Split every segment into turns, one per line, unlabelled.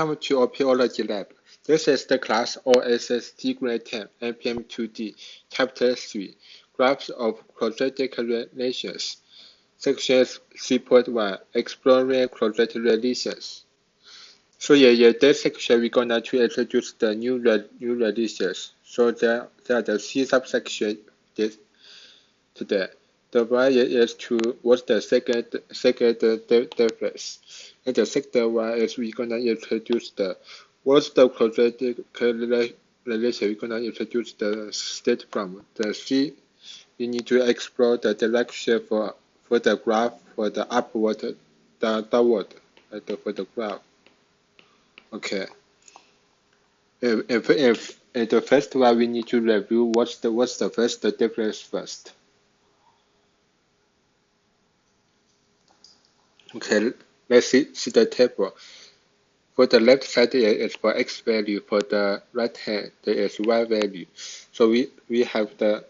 Welcome to OPOLab. This is the class OSSD Grade 10 NPM 2D, Chapter 3, Graphs of Quadratic Relations, Section 3.1, Exploring Quadratic Relations. So in this section, we're gonna to introduce the new relations. So there are the three subsections today. The one is to what's the second difference, and the second one is we're gonna introduce the what's the quadratic relation. We're gonna introduce the state from the C. We need to explore the direction for the graph, for the upward, the downward, for the graph. Okay. If in the first one we need to review what's the first difference first. Okay, let's see the table. For the left side is for x value, for the right hand there is y value. So we have the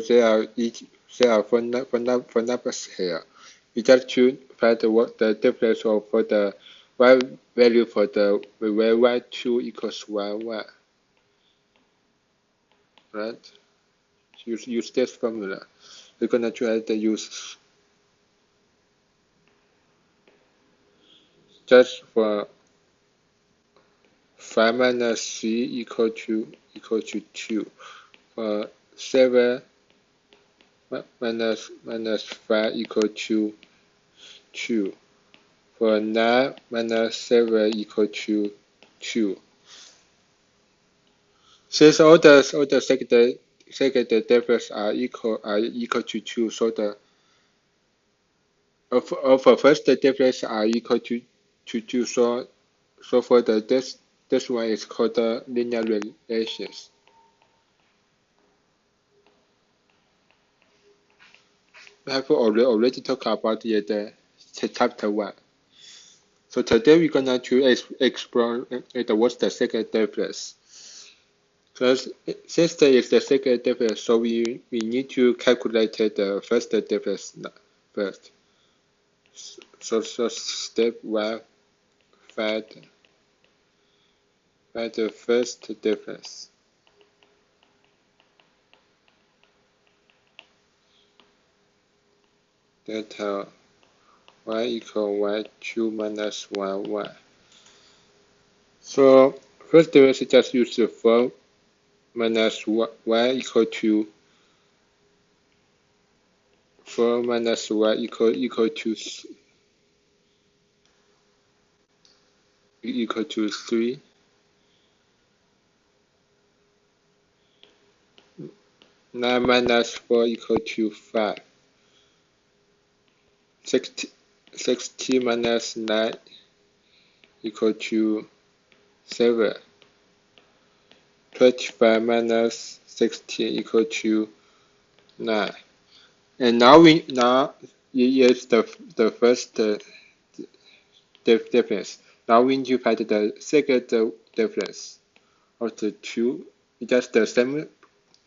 there are four numbers here. We just choose find the difference for the y value for the where y2 equals y1, right? Use this formula. We're gonna try to use just for 5 minus 3 equal to 2. For 7 minus 5 equal to 2. For 9 minus 7 equal to 2. Since all the second difference are equal to 2, so the of the first difference are equal to 2. So for this one is called the linear relations. We have already talked about the chapter 1. So today we're gonna to explore what's the second difference. Because since there is the second difference, so we need to calculate the first difference first. So step 1, find the first difference. Delta y equal y2 minus y1. So first difference just use the 4 minus y equal to 4 minus y equal to 3. 9 minus 4 equal to 5. 60 minus 9 equal to 7. 25 minus 16 equal to 9. And now is the first difference. Now we need to find the second difference of the two. Just the same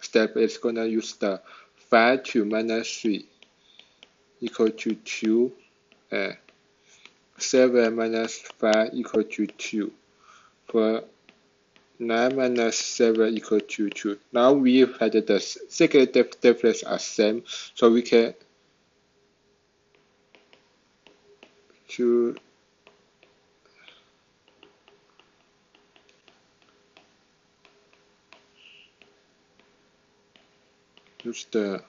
step is gonna use the 5 to minus 3 equal to 2. 7 minus 5 equal to 2. For 9 minus 7 equal to 2. Now we find the second difference are same, so we can choose the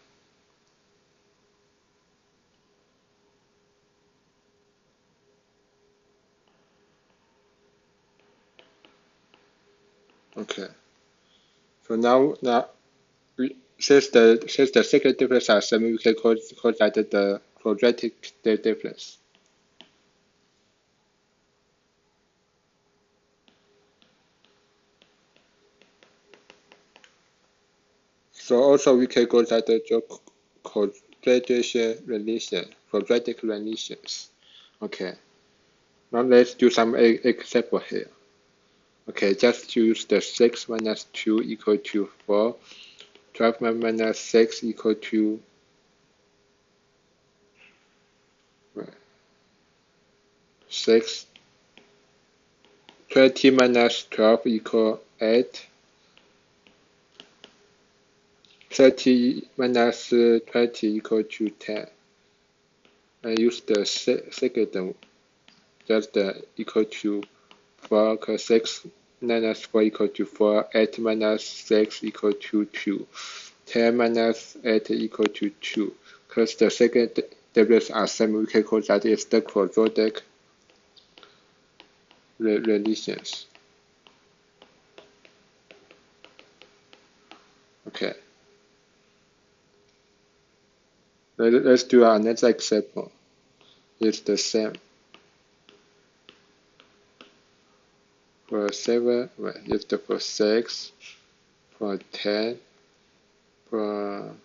okay. So now since the second difference are same, we can call that the quadratic difference. So also we can call that the quadratic relations. Okay. Now let's do some example here. Okay, just use the 6 minus 2 equal to 4. 12 minus 6 equal to 6. 20 minus 12 equal 8. 30 minus 20 equal to 10. I use the second just equal to 4, because 6 minus 4 equal to 4, 8 minus 6 equal to 2, 10 minus 8 equal to 2. Because the second derivatives are same, we can call that is the quadratic relations. Okay. Let's do another example. It's the same. For 7, it's the for 6, for 10, for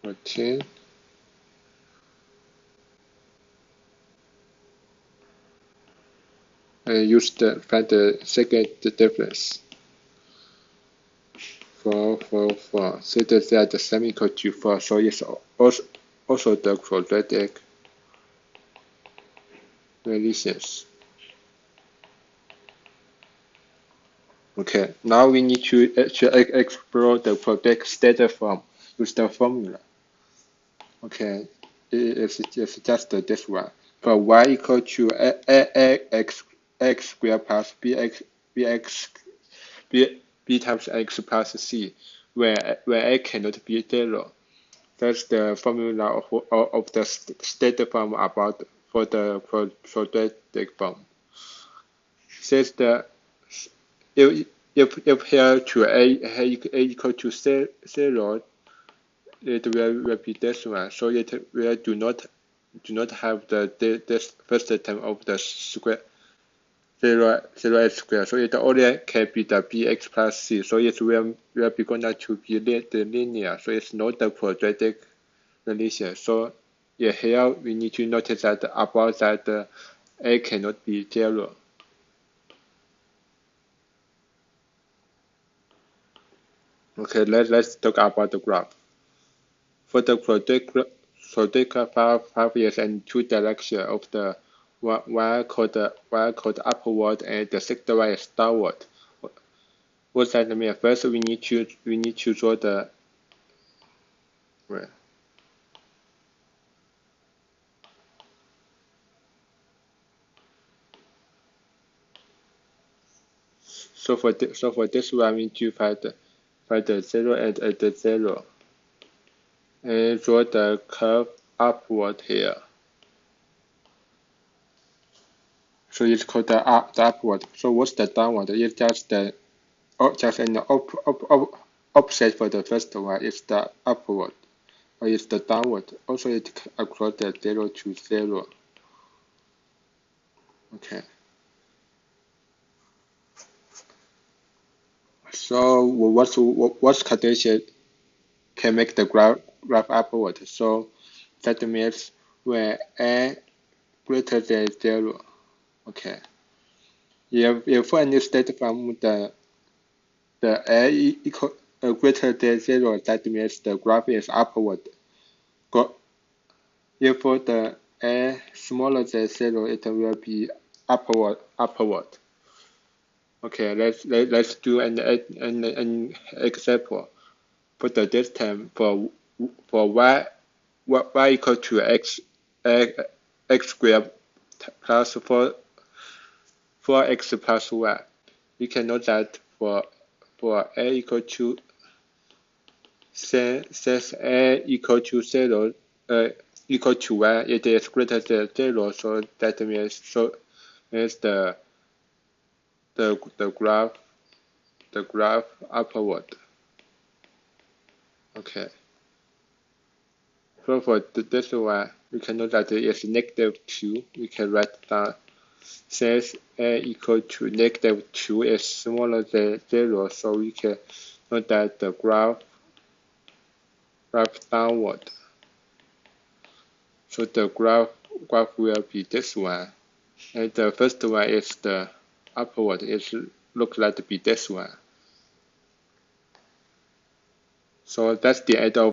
14, I use find the second difference. 4, 4, 4. So that the sum equal to 4. So it's also the quadratic relations. Okay, now we need to explore the quadratic standard form. Use the formula. Okay, it's just this one. For y equal to x squared plus b times x plus c, where a cannot be 0. That's the formula of the standard form for the quadratic form. Says that if here to a equal to 0, it will be this one. So it will do not have this first term of the square 0 square. So it only can be the bx plus c. So it will be going to be the linear. So it's not the quadratic relation. So yeah, here we need to notice that about that a cannot be 0. Okay, let's talk about the graph. For the quadratic graph is in two directions of the y called upward and the second y is downward. What does that mean? First, we need to draw the So for this one, we need to find the 0 and the 0, and draw the curve upward here. So it's called the upward. So what's the downward? It's just an opposite for the first one. It's the upward, or it's the downward. Also, it across the 0 to 0. Okay. So what condition can make the graph upward? So that means when a greater than 0. Okay. If any state from the a equal greater than 0, that means the graph is upward. If the a smaller than 0, it will be upward. Okay, let's do an example. For the distance for y equal to x squared plus 4x plus y. We can note that for a equal to since a equal to 0 equal to 1, it is greater than 0. So that means the graph upward. Okay. So for this one, we can note that it is -2. We can write down since a equal to -2 is smaller than 0, so we can note that the graph downward. So the graph will be this one, and the first one is the upward. It looks like to be this one. So that's the end of